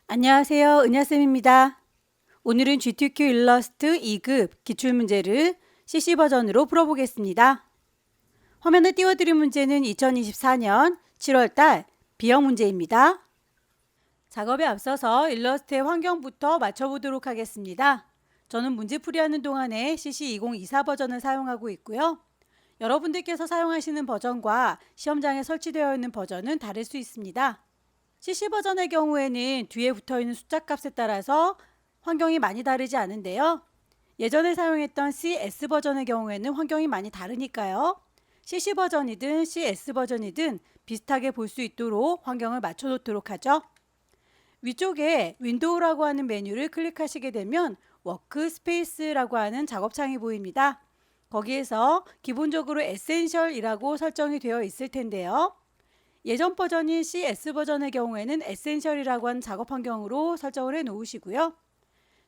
안녕하세요. 은하쌤입니다. 오늘은 GTQ 일러스트 2급 기출문제를 CC 버전으로 풀어보겠습니다. 화면에 띄워드린 문제는 2024년 7월달 B형 문제입니다. 작업에 앞서서 일러스트의 환경부터 맞춰보도록 하겠습니다. 저는 문제풀이하는 동안에 CC 2024 버전을 사용하고 있고요. 여러분들께서 사용하시는 버전과 시험장에 설치되어 있는 버전은 다를 수 있습니다. CC 버전의 경우에는 뒤에 붙어있는 숫자 값에 따라서 환경이 많이 다르지 않은데요. 예전에 사용했던 CS 버전의 경우에는 환경이 많이 다르니까요. CC 버전이든 CS 버전이든 비슷하게 볼 수 있도록 환경을 맞춰 놓도록 하죠. 위쪽에 윈도우라고 하는 메뉴를 클릭하시게 되면 워크스페이스라고 하는 작업창이 보입니다. 거기에서 기본적으로 에센셜이라고 설정이 되어 있을 텐데요. 예전 버전인 CS 버전의 경우에는 에센셜이라고 하는 작업 환경으로 설정을 해 놓으시고요.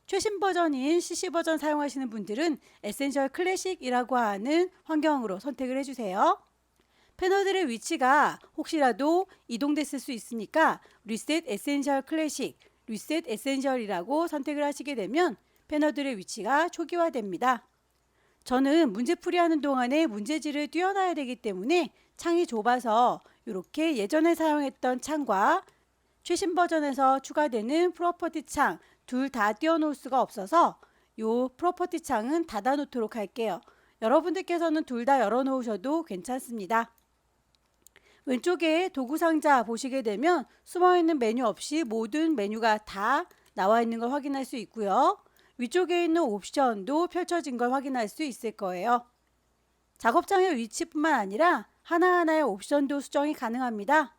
최신 버전인 CC 버전 사용하시는 분들은 에센셜 클래식이라고 하는 환경으로 선택을 해주세요. 패널들의 위치가 혹시라도 이동됐을 수 있으니까 리셋 에센셜 클래식, 리셋 에센셜이라고 선택을 하시게 되면 패널들의 위치가 초기화됩니다. 저는 문제풀이하는 동안에 문제지를 띄워놔야 되기 때문에 창이 좁아서 이렇게 예전에 사용했던 창과 최신 버전에서 추가되는 프로퍼티 창 둘 다 띄워놓을 수가 없어서 이 프로퍼티 창은 닫아 놓도록 할게요. 여러분들께서는 둘 다 열어놓으셔도 괜찮습니다. 왼쪽에 도구 상자 보시게 되면 숨어있는 메뉴 없이 모든 메뉴가 다 나와 있는 걸 확인할 수 있고요. 위쪽에 있는 옵션도 펼쳐진 걸 확인할 수 있을 거예요. 작업창의 위치뿐만 아니라 하나하나의 옵션도 수정이 가능합니다.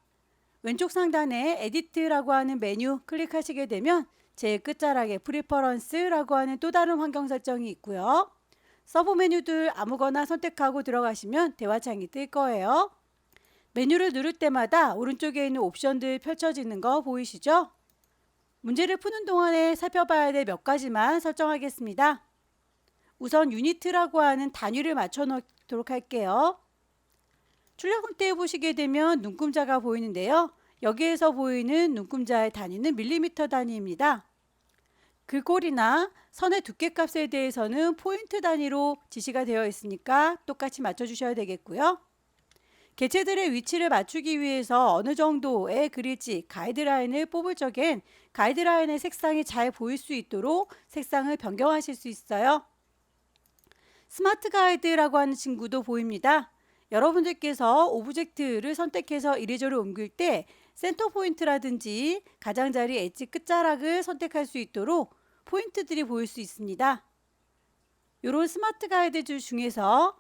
왼쪽 상단에 에디트라고 하는 메뉴 클릭하시게 되면 제일 끝자락에 프리퍼런스라고 하는 또 다른 환경 설정이 있고요. 서브 메뉴들 아무거나 선택하고 들어가시면 대화창이 뜰 거예요. 메뉴를 누를 때마다 오른쪽에 있는 옵션들 펼쳐지는 거 보이시죠? 문제를 푸는 동안에 살펴봐야 될 몇 가지만 설정하겠습니다. 우선 유니트라고 하는 단위를 맞춰 놓도록 할게요. 출력 형태에 보시게 되면 눈금자가 보이는데요. 여기에서 보이는 눈금자의 단위는 밀리미터 단위입니다. 글꼴이나 선의 두께 값에 대해서는 포인트 단위로 지시가 되어 있으니까 똑같이 맞춰주셔야 되겠고요. 개체들의 위치를 맞추기 위해서 어느 정도의 그릴지 가이드라인을 뽑을 적엔 가이드라인의 색상이 잘 보일 수 있도록 색상을 변경하실 수 있어요. 스마트 가이드라고 하는 친구도 보입니다. 여러분들께서 오브젝트를 선택해서 이리저리 옮길 때 센터 포인트라든지 가장자리 엣지 끝자락을 선택할 수 있도록 포인트들이 보일 수 있습니다. 이런 스마트 가이드 중에서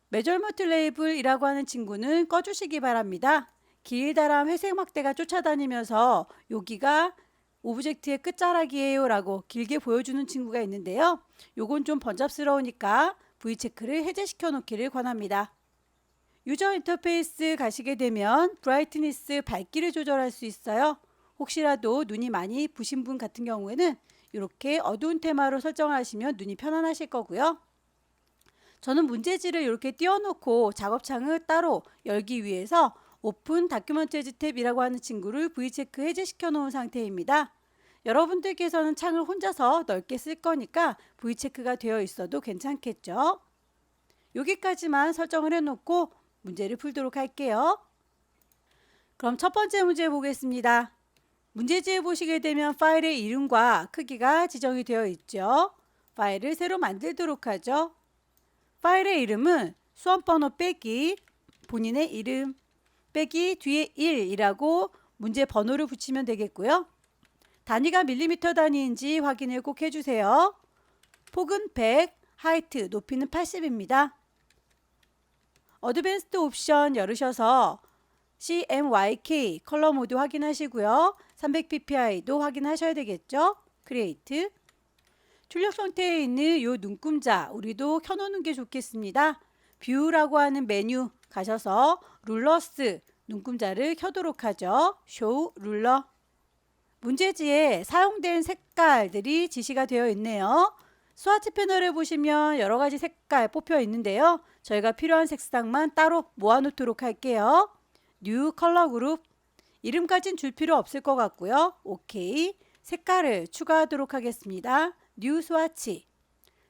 메저먼트 레이블이라고 하는 친구는 꺼주시기 바랍니다. 길다란 회색 막대가 쫓아다니면서 여기가 오브젝트의 끝자락이에요 라고 길게 보여주는 친구가 있는데요. 요건 좀 번잡스러우니까 V체크를 해제시켜 놓기를 권합니다. 유저 인터페이스 가시게 되면 브라이트니스 밝기를 조절할 수 있어요. 혹시라도 눈이 많이 부신 분 같은 경우에는 이렇게 어두운 테마로 설정하시면 눈이 편안하실 거고요. 저는 문제지를 이렇게 띄워놓고 작업창을 따로 열기 위해서 오픈 다큐먼티지 탭이라고 하는 친구를 V체크 해제시켜 놓은 상태입니다. 여러분들께서는 창을 혼자서 넓게 쓸 거니까 V체크가 되어 있어도 괜찮겠죠. 여기까지만 설정을 해놓고 문제를 풀도록 할게요. 그럼 첫 번째 문제 보겠습니다. 문제지에 보시게 되면 파일의 이름과 크기가 지정이 되어 있죠. 파일을 새로 만들도록 하죠. 파일의 이름은 수험번호 빼기 본인의 이름 빼기 뒤에 1이라고 문제 번호를 붙이면 되겠고요. 단위가 밀리미터 단위인지 확인을 꼭 해주세요. 폭은 100, 하이트, 높이는 80입니다. 어드밴스드 옵션 열으셔서 CMYK 컬러 모드 확인하시고요. 300ppi도 확인하셔야 되겠죠. 크리에이트. 출력 상태에 있는 이 눈금자 우리도 켜놓는 게 좋겠습니다. 뷰라고 하는 메뉴 가셔서 룰러스 눈금자를 켜도록 하죠. 쇼 룰러. 문제지에 사용된 색깔들이 지시가 되어 있네요. 스와치 패널에 보시면 여러 가지 색깔 뽑혀 있는데요. 저희가 필요한 색상만 따로 모아놓도록 할게요. 뉴 컬러 그룹. 이름까진 줄 필요 없을 것 같고요. 오케이. 색깔을 추가하도록 하겠습니다. 뉴 스와치.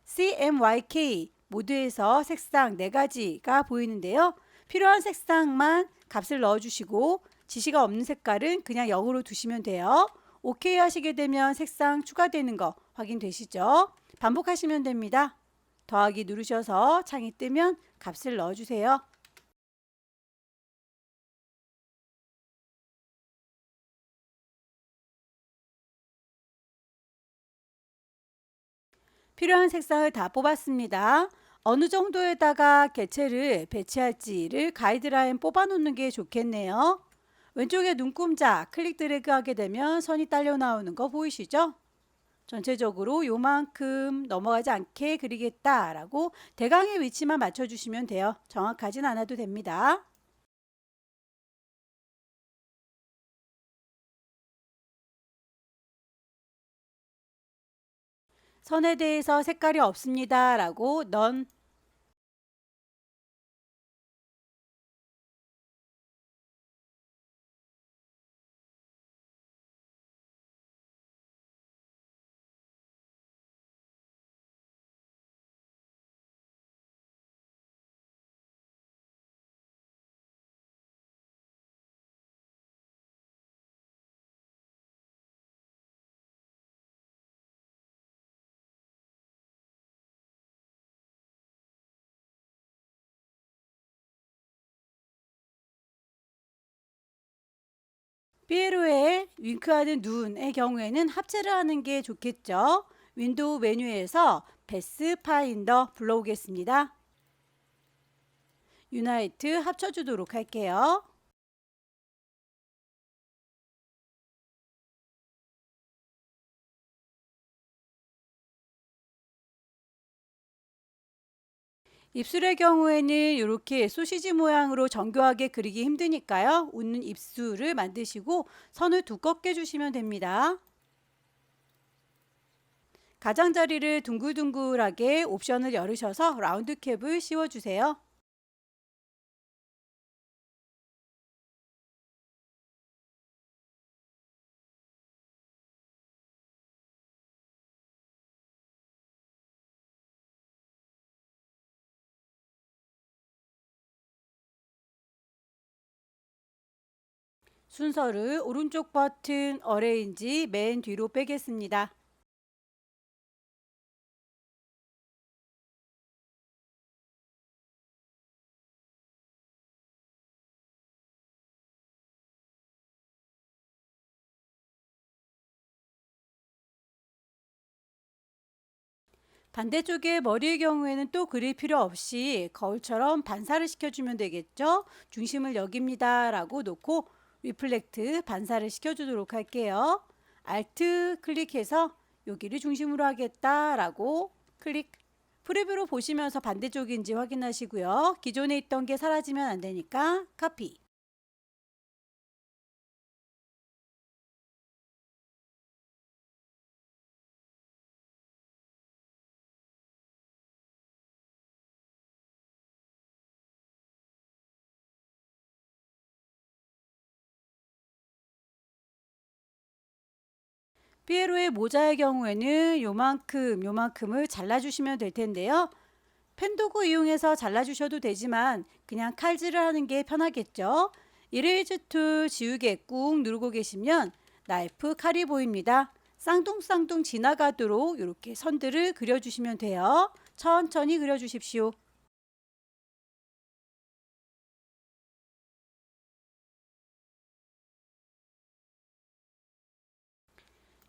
CMYK 모드에서 색상 4가지가 보이는데요. 필요한 색상만 값을 넣어주시고 지시가 없는 색깔은 그냥 0으로 두시면 돼요. 오케이 하시게 되면 색상 추가되는 거 확인되시죠? 반복하시면 됩니다. 더하기 누르셔서 창이 뜨면 값을 넣어주세요. 필요한 색상을 다 뽑았습니다. 어느 정도에다가 개체를 배치할지를 가이드라인 뽑아 놓는 게 좋겠네요. 왼쪽에 눈동자 클릭 드래그 하게 되면 선이 딸려 나오는 거 보이시죠? 전체적으로 요만큼 넘어가지 않게 그리겠다라고 대강의 위치만 맞춰주시면 돼요. 정확하진 않아도 됩니다. 선에 대해서 색깔이 없습니다 라고 넌 삐에로의 윙크하는 눈의 경우에는 합체를 하는 게 좋겠죠. 윈도우 메뉴에서 베스 파인더 불러오겠습니다. 유나이트 합쳐주도록 할게요. 입술의 경우에는 이렇게 소시지 모양으로 정교하게 그리기 힘드니까요. 웃는 입술을 만드시고 선을 두껍게 주시면 됩니다. 가장자리를 둥글둥글하게 옵션을 열으셔서 라운드 캡을 씌워주세요. 순서를 오른쪽 버튼 어레인지 맨 뒤로 빼겠습니다. 반대쪽에 머리의 경우에는 또 그릴 필요 없이 거울처럼 반사를 시켜주면 되겠죠. 중심을 여깁니다 라고 놓고 리플렉트 반사를 시켜주도록 할게요. 알트 클릭해서 여기를 중심으로 하겠다 라고 클릭. 프리뷰로 보시면서 반대쪽인지 확인하시고요. 기존에 있던 게 사라지면 안 되니까 카피. 피에로의 모자의 경우에는 요만큼을 잘라주시면 될 텐데요. 펜도구 이용해서 잘라주셔도 되지만 그냥 칼질을 하는 게 편하겠죠. 이레이즈 툴 지우개 꾹 누르고 계시면 나이프 칼이 보입니다. 쌍둥쌍둥 지나가도록 이렇게 선들을 그려주시면 돼요. 천천히 그려주십시오.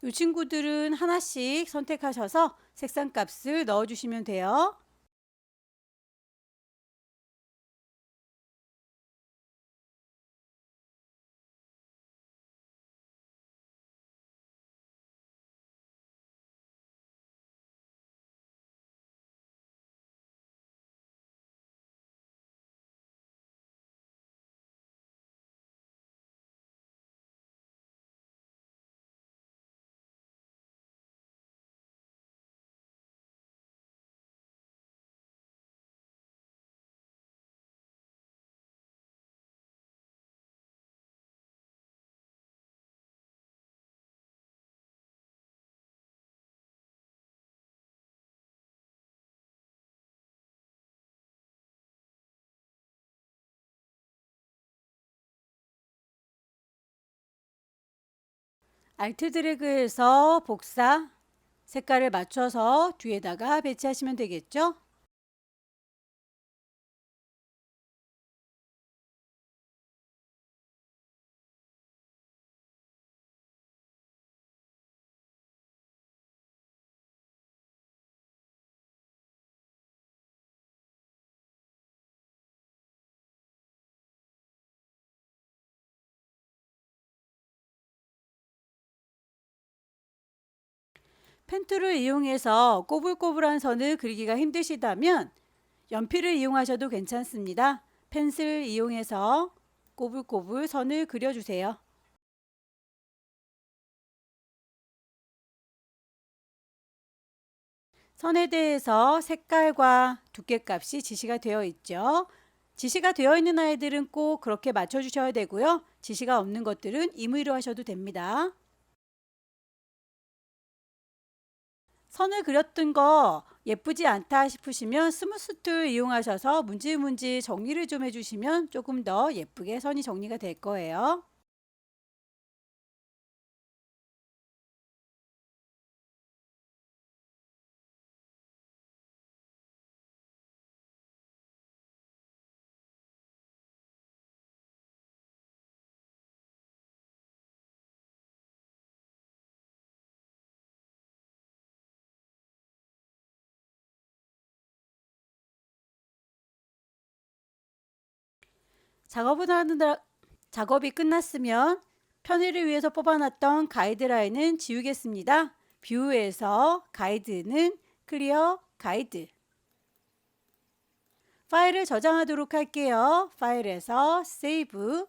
이 친구들은 하나씩 선택하셔서 색상 값을 넣어주시면 돼요. Alt 드래그해서 복사, 색깔을 맞춰서 뒤에다가 배치하시면 되겠죠? 펜 툴을 이용해서 꼬불꼬불한 선을 그리기가 힘드시다면 연필을 이용하셔도 괜찮습니다. 펜슬 이용해서 꼬불꼬불 선을 그려주세요. 선에 대해서 색깔과 두께값이 지시가 되어 있죠. 지시가 되어 있는 아이들은 꼭 그렇게 맞춰주셔야 되고요. 지시가 없는 것들은 임의로 하셔도 됩니다. 선을 그렸던 거 예쁘지 않다 싶으시면 스무스 툴 이용하셔서 문질문질 정리를 좀 해주시면 조금 더 예쁘게 선이 정리가 될 거예요. 작업이 끝났으면 편의를 위해서 뽑아놨던 가이드라인은 지우겠습니다. 뷰에서 가이드는 클리어 가이드. 파일을 저장하도록 할게요. 파일에서 세이브.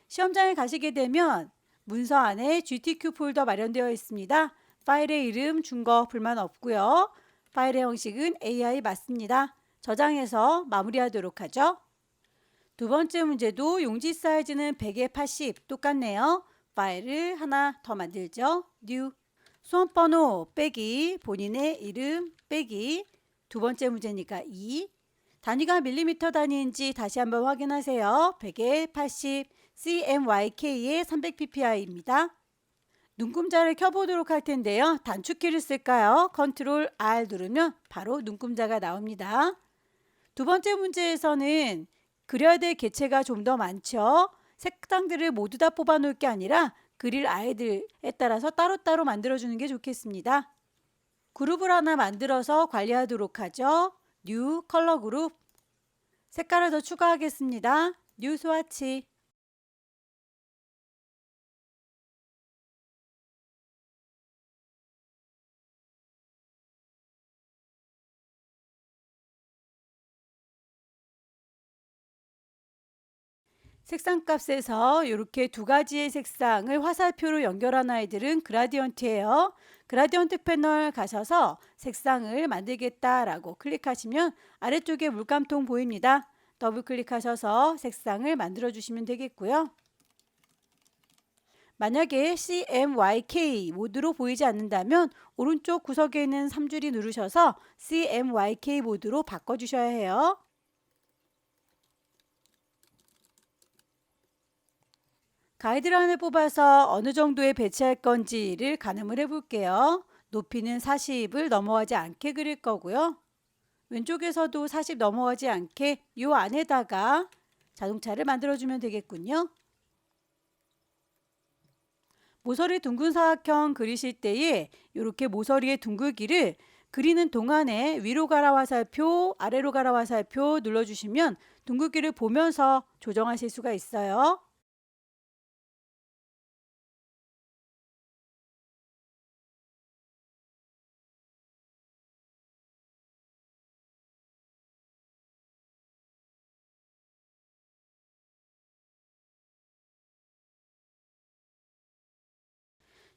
시험장에 가시게 되면 문서 안에 GTQ 폴더 마련되어 있습니다. 파일의 이름 준 거 불만 없고요. 파일의 형식은 AI 맞습니다. 저장해서 마무리하도록 하죠. 두 번째 문제도 용지 사이즈는 100에 80 똑같네요. 파일을 하나 더 만들죠. New. 수험번호 빼기 본인의 이름 빼기 두 번째 문제니까 2. 단위가 밀리미터 단위인지 다시 한번 확인하세요. 100에 80 CMYK의 300ppm입니다. 눈금자를 켜보도록 할 텐데요. 단축키를 쓸까요? 컨트롤 R 누르면 바로 눈금자가 나옵니다. 두 번째 문제에서는 그려야 될 개체가 좀 더 많죠. 색상들을 모두 다 뽑아 놓을 게 아니라 그릴 아이들에 따라서 따로따로 만들어주는 게 좋겠습니다. 그룹을 하나 만들어서 관리하도록 하죠. 뉴 컬러 그룹. 색깔을 더 추가하겠습니다. 뉴 스와치. 색상 값에서 이렇게 두 가지의 색상을 화살표로 연결한 아이들은 그라디언트예요. 그라디언트 패널 가셔서 색상을 만들겠다라고 클릭하시면 아래쪽에 물감통 보입니다. 더블 클릭하셔서 색상을 만들어 주시면 되겠고요. 만약에 CMYK 모드로 보이지 않는다면 오른쪽 구석에 있는 3줄이 누르셔서 CMYK 모드로 바꿔주셔야 해요. 가이드라인을 뽑아서 어느 정도에 배치할 건지를 가늠을 해볼게요. 높이는 40을 넘어가지 않게 그릴 거고요. 왼쪽에서도 40 넘어가지 않게 이 안에다가 자동차를 만들어주면 되겠군요. 모서리 둥근 사각형 그리실 때에 이렇게 모서리의 둥글기를 그리는 동안에 위로 가라 화살표, 아래로 가라 화살표 눌러주시면 둥글기를 보면서 조정하실 수가 있어요.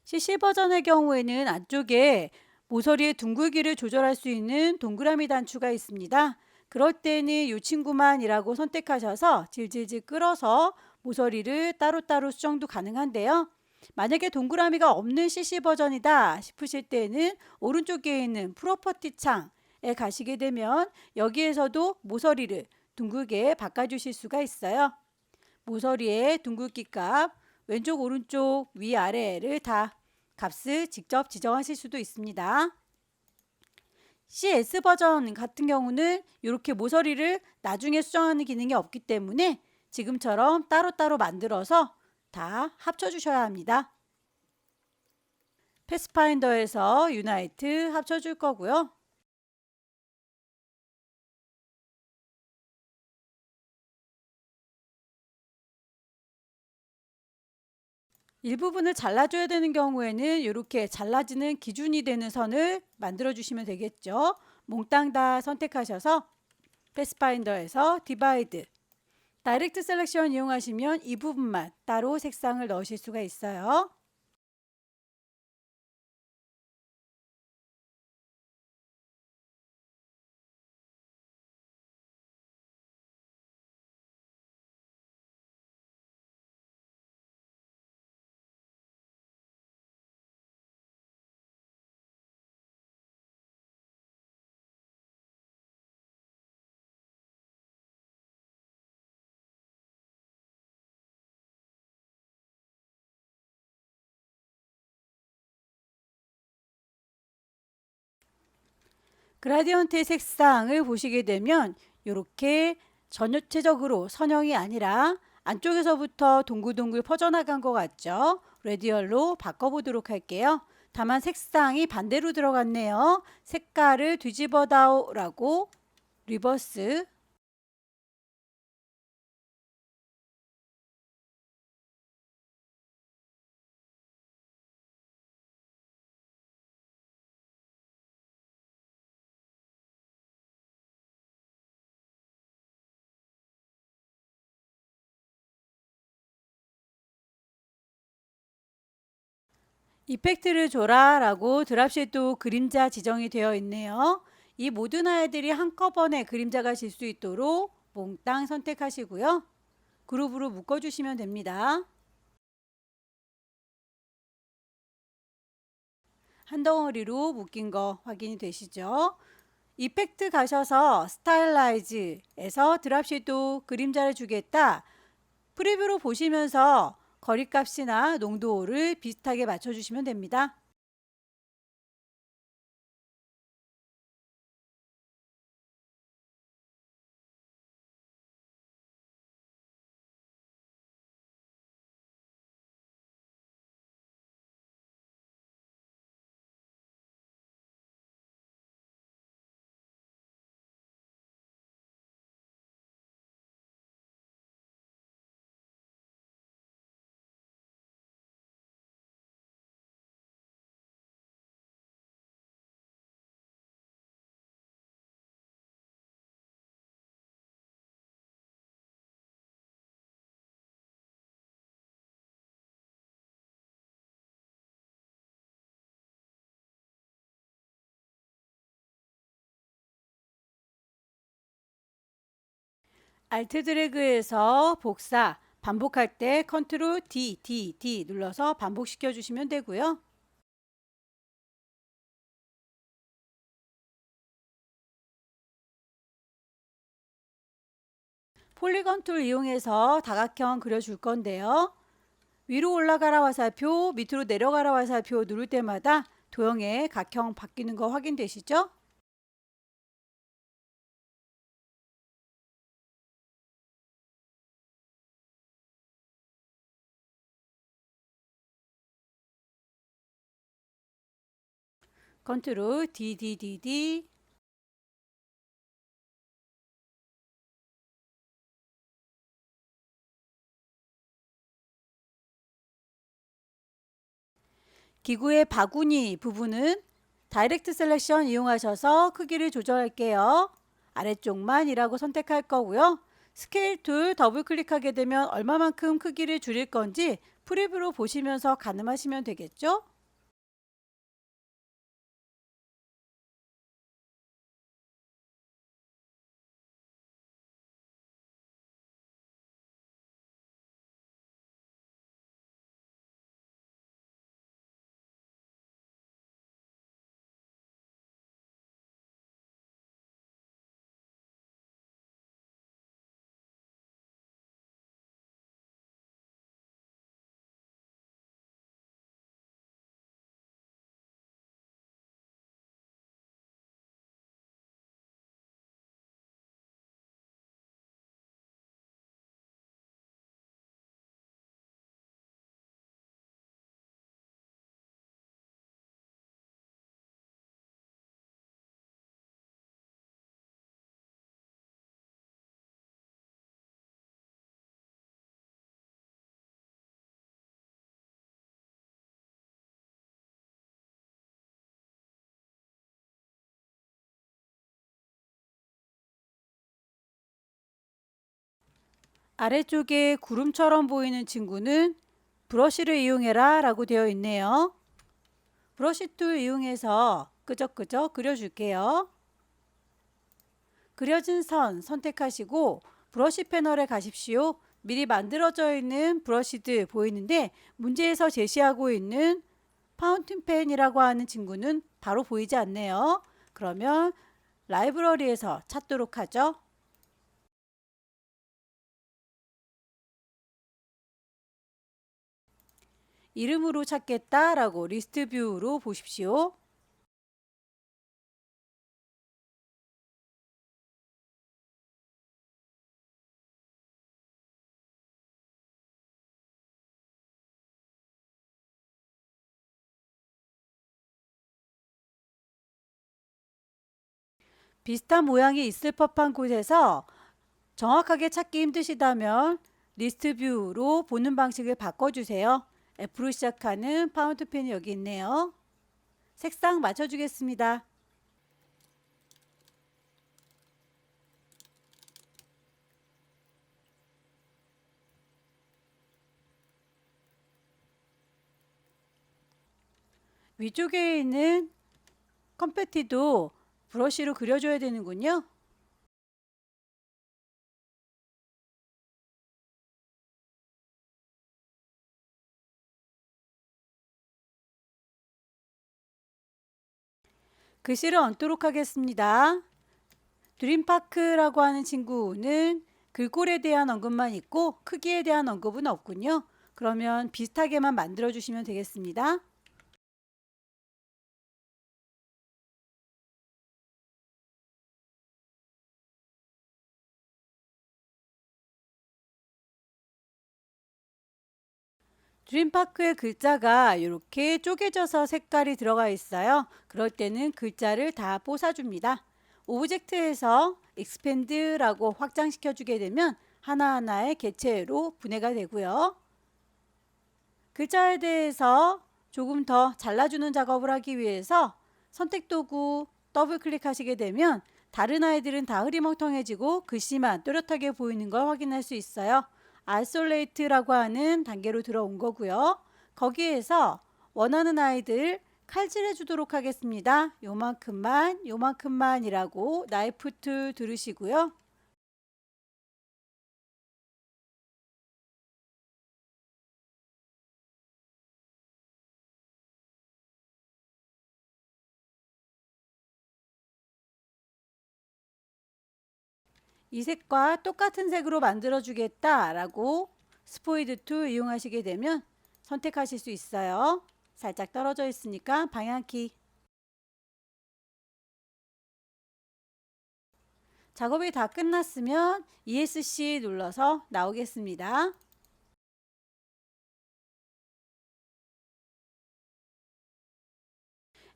CC 버전의 경우에는 안쪽에 모서리의 둥글기를 조절할 수 있는 동그라미 단추가 있습니다. 그럴 때는 이 친구만이라고 선택하셔서 질질질 끌어서 모서리를 따로따로 수정도 가능한데요. 만약에 동그라미가 없는 CC 버전이다 싶으실 때는 오른쪽에 있는 프로퍼티 창에 가시게 되면 여기에서도 모서리를 둥글게 바꿔주실 수가 있어요. 모서리의 둥글기 값 왼쪽, 오른쪽, 위, 아래를 다 값을 직접 지정하실 수도 있습니다. CS 버전 같은 경우는 이렇게 모서리를 나중에 수정하는 기능이 없기 때문에 지금처럼 따로따로 만들어서 다 합쳐주셔야 합니다. 패스파인더에서 유나이트 합쳐줄 거고요. 일부분을 잘라줘야 되는 경우에는 이렇게 잘라지는 기준이 되는 선을 만들어 주시면 되겠죠. 몽땅 다 선택하셔서 패스파인더에서 디바이드, 다이렉트 셀렉션 이용하시면 이 부분만 따로 색상을 넣으실 수가 있어요. 그라디언트의 색상을 보시게 되면 이렇게 전체적으로 선형이 아니라 안쪽에서부터 동글동글 퍼져나간 것 같죠? 레디얼로 바꿔보도록 할게요. 다만 색상이 반대로 들어갔네요. 색깔을 뒤집어다오라고 리버스. 이펙트를 줘라 라고 드랍쉐도 그림자 지정이 되어 있네요. 이 모든 아이들이 한꺼번에 그림자가 질 수 있도록 몽땅 선택하시고요. 그룹으로 묶어주시면 됩니다. 한 덩어리로 묶인 거 확인이 되시죠? 이펙트 가셔서 스타일라이즈에서 드랍쉐도 그림자를 주겠다. 프리뷰로 보시면서 거리값이나 농도를 비슷하게 맞춰주시면 됩니다. 알트 드래그에서 복사, 반복할 때 컨트롤 D 눌러서 반복시켜 주시면 되고요. 폴리건 툴 이용해서 다각형 그려줄 건데요. 위로 올라가라 화살표, 밑으로 내려가라 화살표 누를 때마다 도형의 각형 바뀌는 거 확인되시죠? 컨트롤 D 기구의 바구니 부분은 다이렉트 셀렉션 이용하셔서 크기를 조절할게요. 아래쪽만이라고 선택할 거고요. 스케일 툴 더블 클릭하게 되면 얼마만큼 크기를 줄일 건지 프리뷰로 보시면서 가늠하시면 되겠죠? 아래쪽에 구름처럼 보이는 친구는 브러쉬를 이용해라 라고 되어 있네요. 브러쉬 툴 이용해서 끄적끄적 그려줄게요. 그려진 선 선택하시고 브러쉬 패널에 가십시오. 미리 만들어져 있는 브러쉬들 보이는데 문제에서 제시하고 있는 파운틴펜이라고 하는 친구는 바로 보이지 않네요. 그러면 라이브러리에서 찾도록 하죠. 이름으로 찾겠다라고 리스트 뷰로 보십시오. 비슷한 모양이 있을 법한 곳에서 정확하게 찾기 힘드시다면 리스트 뷰로 보는 방식을 바꿔주세요. F로 시작하는 파운트펜이 여기 있네요. 색상 맞춰주겠습니다. 위쪽에 있는 컴패티도 브러쉬로 그려줘야 되는군요. 글씨를 얹도록 하겠습니다. 드림파크라고 하는 친구는 글꼴에 대한 언급만 있고 크기에 대한 언급은 없군요. 그러면 비슷하게만 만들어 주시면 되겠습니다. 드림파크의 글자가 이렇게 쪼개져서 색깔이 들어가 있어요. 그럴 때는 글자를 다 뽀사줍니다. 오브젝트에서 expand라고 확장시켜 주게 되면 하나하나의 객체로 분해가 되고요. 글자에 대해서 조금 더 잘라주는 작업을 하기 위해서 선택 도구 더블 클릭하시게 되면 다른 아이들은 다 흐리멍텅해지고 글씨만 또렷하게 보이는 걸 확인할 수 있어요. 아이솔레이트라고 하는 단계로 들어온 거고요. 거기에서 원하는 아이들 칼질해 주도록 하겠습니다. 요만큼만 요만큼만이라고 나이프 툴 들으시고요. 이 색과 똑같은 색으로 만들어 주겠다라고 스포이드 툴 이용하시게 되면 선택하실 수 있어요. 살짝 떨어져 있으니까 방향키. 작업이 다 끝났으면 ESC 눌러서 나오겠습니다.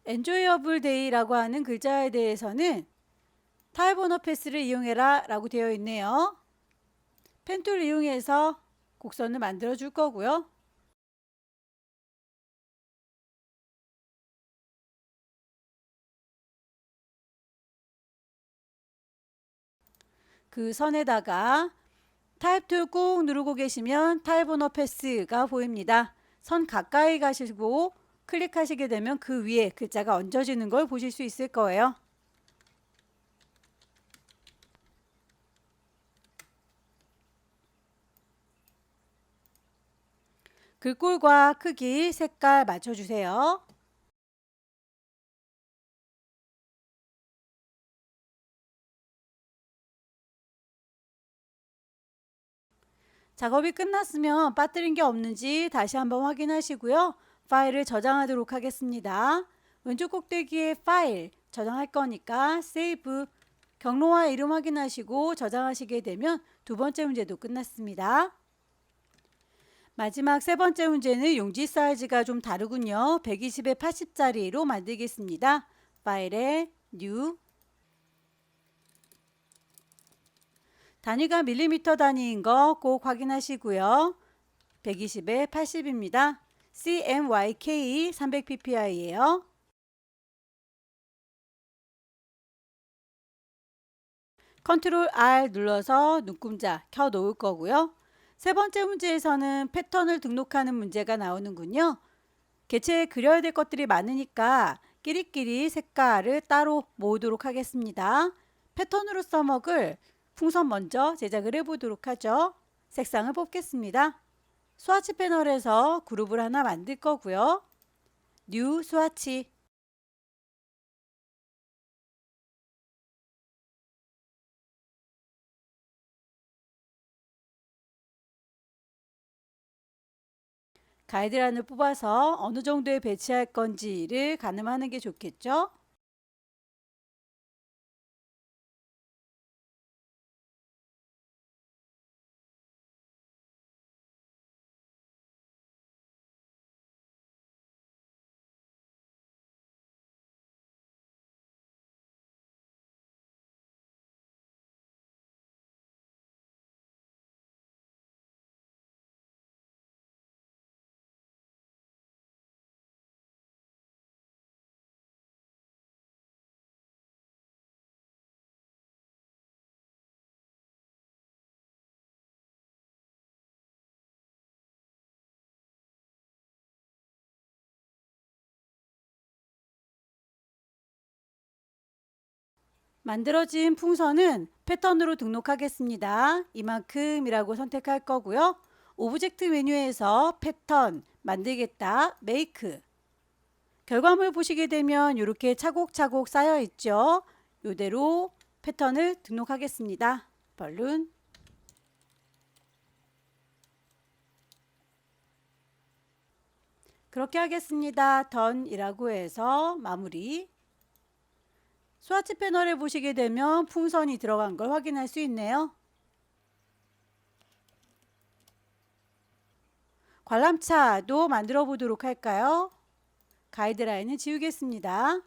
Enjoyable Day라고 하는 글자에 대해서는 타입 언어 패스를 이용해라 라고 되어 있네요. 펜툴 이용해서 곡선을 만들어 줄 거고요. 그 선에다가 타입 툴 꾹 누르고 계시면 타입 언어 패스가 보입니다. 선 가까이 가시고 클릭하시게 되면 그 위에 글자가 얹어지는 걸 보실 수 있을 거예요. 글꼴과 크기, 색깔 맞춰주세요. 작업이 끝났으면 빠뜨린 게 없는지 다시 한번 확인하시고요. 파일을 저장하도록 하겠습니다. 왼쪽 꼭대기에 파일 저장할 거니까 세이브 경로와 이름 확인하시고 저장하시게 되면 두 번째 문제도 끝났습니다. 마지막 세 번째 문제는 용지 사이즈가 좀 다르군요. 120에 80짜리로 만들겠습니다. 파일에 뉴 단위가 밀리미터 단위인 거 꼭 확인하시고요. 120에 80입니다. CMYK 300ppm이에요. 컨트롤 R 눌러서 눈금자 켜 놓을 거고요. 세 번째 문제에서는 패턴을 등록하는 문제가 나오는군요. 개체에 그려야 될 것들이 많으니까 끼리끼리 색깔을 따로 모으도록 하겠습니다. 패턴으로 써먹을 풍선 먼저 제작을 해보도록 하죠. 색상을 뽑겠습니다. 스와치 패널에서 그룹을 하나 만들 거고요. 뉴 스와치. 가이드라인을 뽑아서 어느 정도에 배치할 건지를 가늠하는 게 좋겠죠. 만들어진 풍선은 패턴으로 등록하겠습니다. 이만큼이라고 선택할 거고요. 오브젝트 메뉴에서 패턴, 만들겠다, 메이크. 결과물 보시게 되면 이렇게 차곡차곡 쌓여 있죠. 이대로 패턴을 등록하겠습니다. 벌룬. 그렇게 하겠습니다. 던이라고 해서 마무리. 스와치 패널에 보시게 되면 풍선이 들어간 걸 확인할 수 있네요. 관람차도 만들어 보도록 할까요? 가이드라인을 지우겠습니다.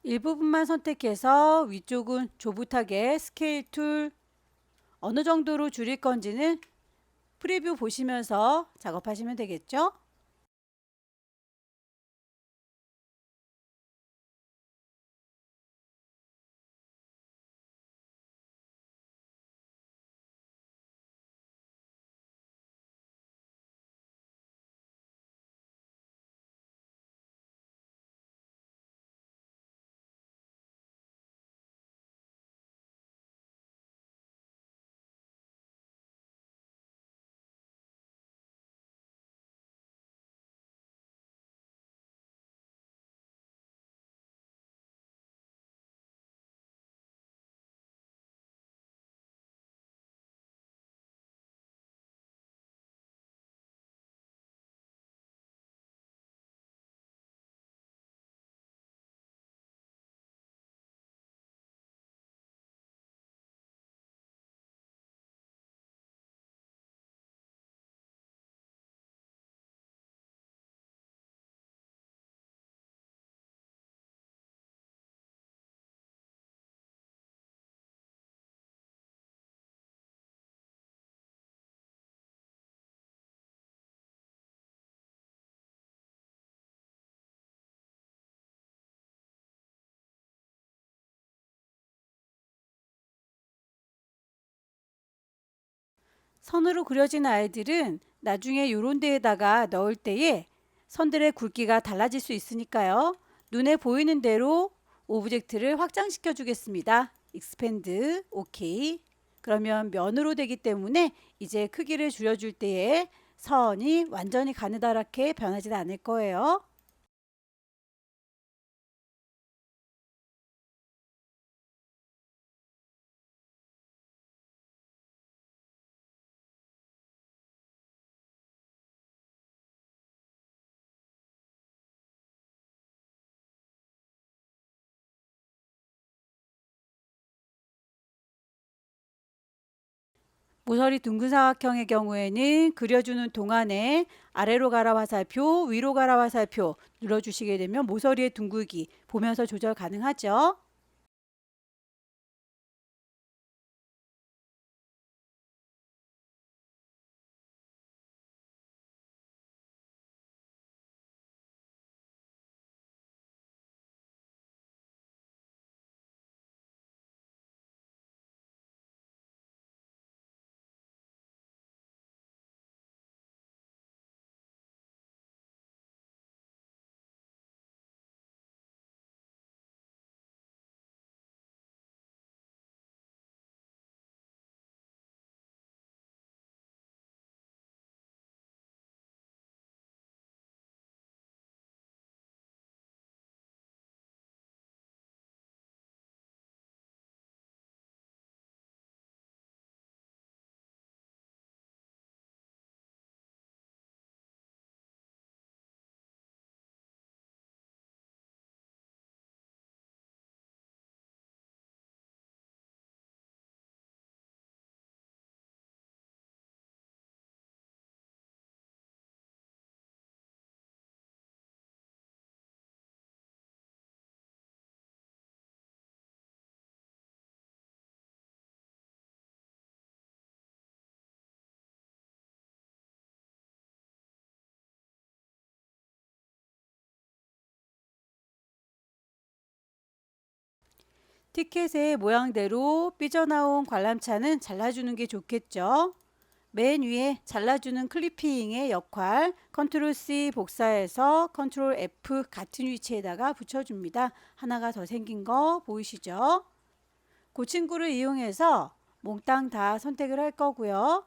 일부분만 선택해서 위쪽은 조붓하게 스케일 툴 어느 정도로 줄일 건지는 프리뷰 보시면서 작업하시면 되겠죠? 선으로 그려진 아이들은 나중에 이런 데에다가 넣을 때에 선들의 굵기가 달라질 수 있으니까요. 눈에 보이는 대로 오브젝트를 확장시켜 주겠습니다. 익스펜드, 오케이. 그러면 면으로 되기 때문에 이제 크기를 줄여줄 때에 선이 완전히 가느다랗게 변하지 않을 거예요. 모서리 둥근 사각형의 경우에는 그려주는 동안에 아래로 가라 화살표, 위로 가라 화살표 눌러주시게 되면 모서리의 둥글기 보면서 조절 가능하죠. 티켓의 모양대로 삐져나온 관람차는 잘라주는 게 좋겠죠. 맨 위에 잘라주는 클리핑의 역할 컨트롤 C 복사해서 컨트롤 F 같은 위치에다가 붙여줍니다. 하나가 더 생긴 거 보이시죠? 그 친구를 이용해서 몽땅 다 선택을 할 거고요.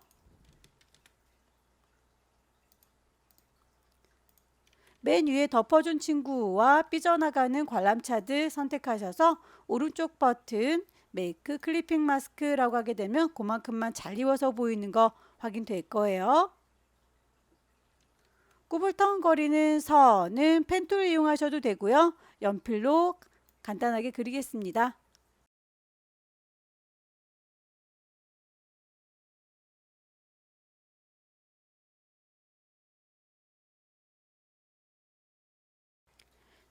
맨 위에 덮어준 친구와 삐져나가는 관람차들 선택하셔서 오른쪽 버튼 메이크 클리핑 마스크라고 하게 되면 그만큼만 잘 입어서 보이는 거 확인될 거예요. 꾸불텅거리는 선은 펜툴 이용하셔도 되고요. 연필로 간단하게 그리겠습니다.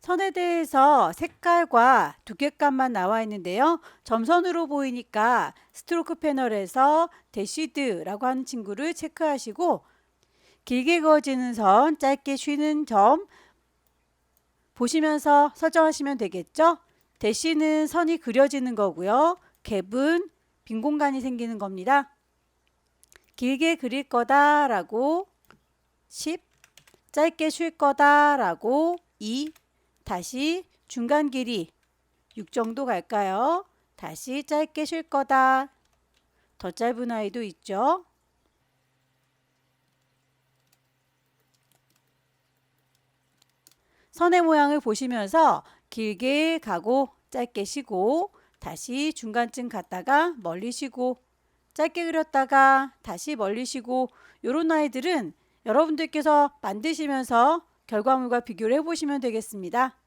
선에 대해서 색깔과 두께감만 나와 있는데요. 점선으로 보이니까 스트로크 패널에서 대시드라고 하는 친구를 체크하시고 길게 그어지는 선, 짧게 쉬는 점 보시면서 설정하시면 되겠죠. 대시는 선이 그려지는 거고요. 갭은 빈 공간이 생기는 겁니다. 길게 그릴 거다라고 10, 짧게 쉴 거다라고 2, 다시 중간 길이 6 정도 갈까요? 다시 짧게 쉴 거다. 더 짧은 아이도 있죠. 선의 모양을 보시면서 길게 가고 짧게 쉬고 다시 중간쯤 갔다가 멀리 쉬고 짧게 그렸다가 다시 멀리 쉬고 이런 아이들은 여러분들께서 만드시면서 결과물과 비교를 해보시면 되겠습니다.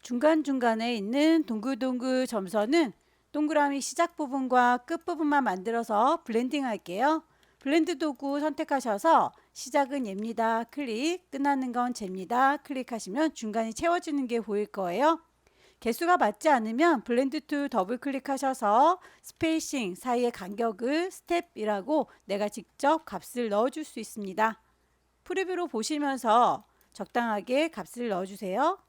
중간중간에 있는 동글동글 점선은 동그라미 시작 부분과 끝 부분만 만들어서 블렌딩 할게요. 블렌드 도구 선택하셔서 시작은 얘입니다. 클릭, 끝나는 건 쟤입니다. 클릭하시면 중간이 채워지는 게 보일 거예요. 개수가 맞지 않으면 블렌드 툴 더블 클릭하셔서 스페이싱 사이의 간격을 스텝이라고 내가 직접 값을 넣어줄 수 있습니다. 프리뷰로 보시면서 적당하게 값을 넣어주세요.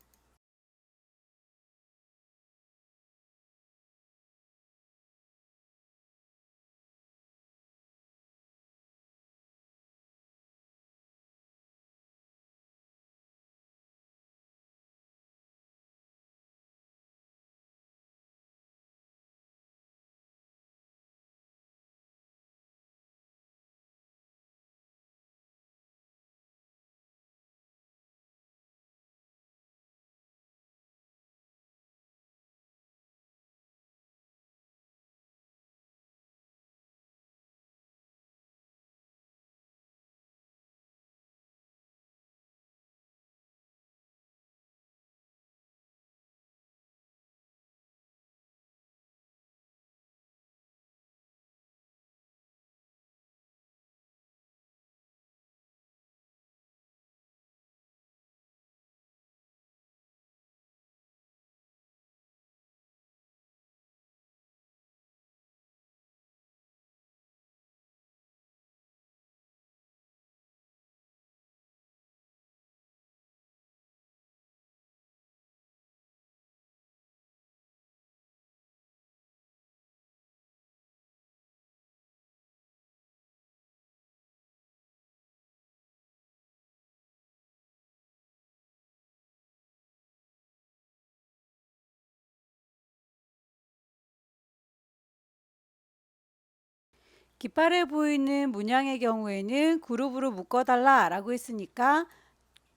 깃발에 보이는 문양의 경우에는 그룹으로 묶어달라 라고 했으니까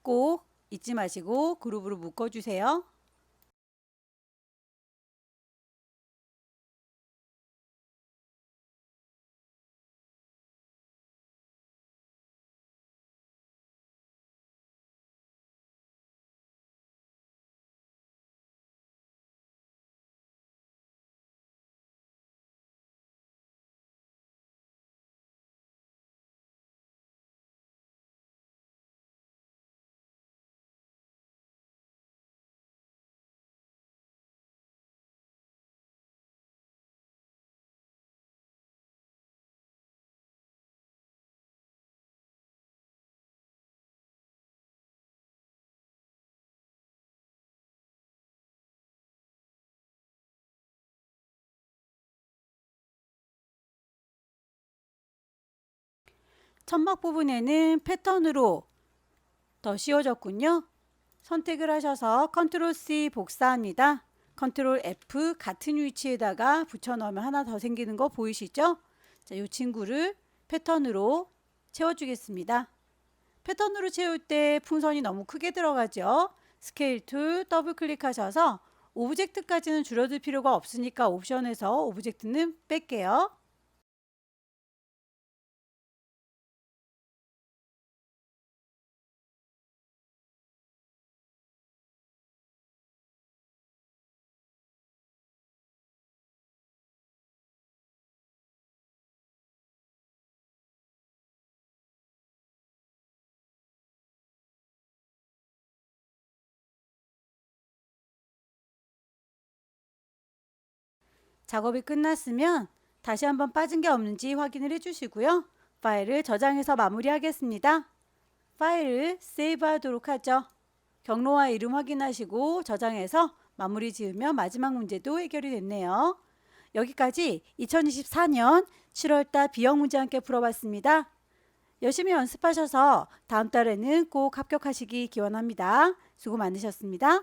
꼭 잊지 마시고 그룹으로 묶어주세요. 천막 부분에는 패턴으로 더 씌워졌군요. 선택을 하셔서 컨트롤 C 복사합니다. 컨트롤 F 같은 위치에다가 붙여 넣으면 하나 더 생기는 거 보이시죠? 자, 이 친구를 패턴으로 채워주겠습니다. 패턴으로 채울 때 풍선이 너무 크게 들어가죠. 스케일 툴 더블 클릭하셔서 오브젝트까지는 줄여들 필요가 없으니까 옵션에서 오브젝트는 뺄게요. 작업이 끝났으면 다시 한번 빠진 게 없는지 확인을 해주시고요. 파일을 저장해서 마무리하겠습니다. 파일을 세이브하도록 하죠. 경로와 이름 확인하시고 저장해서 마무리 지으면 마지막 문제도 해결이 됐네요. 여기까지 2024년 7월달 B형 문제 함께 풀어봤습니다. 열심히 연습하셔서 다음 달에는 꼭 합격하시기 기원합니다. 수고 많으셨습니다.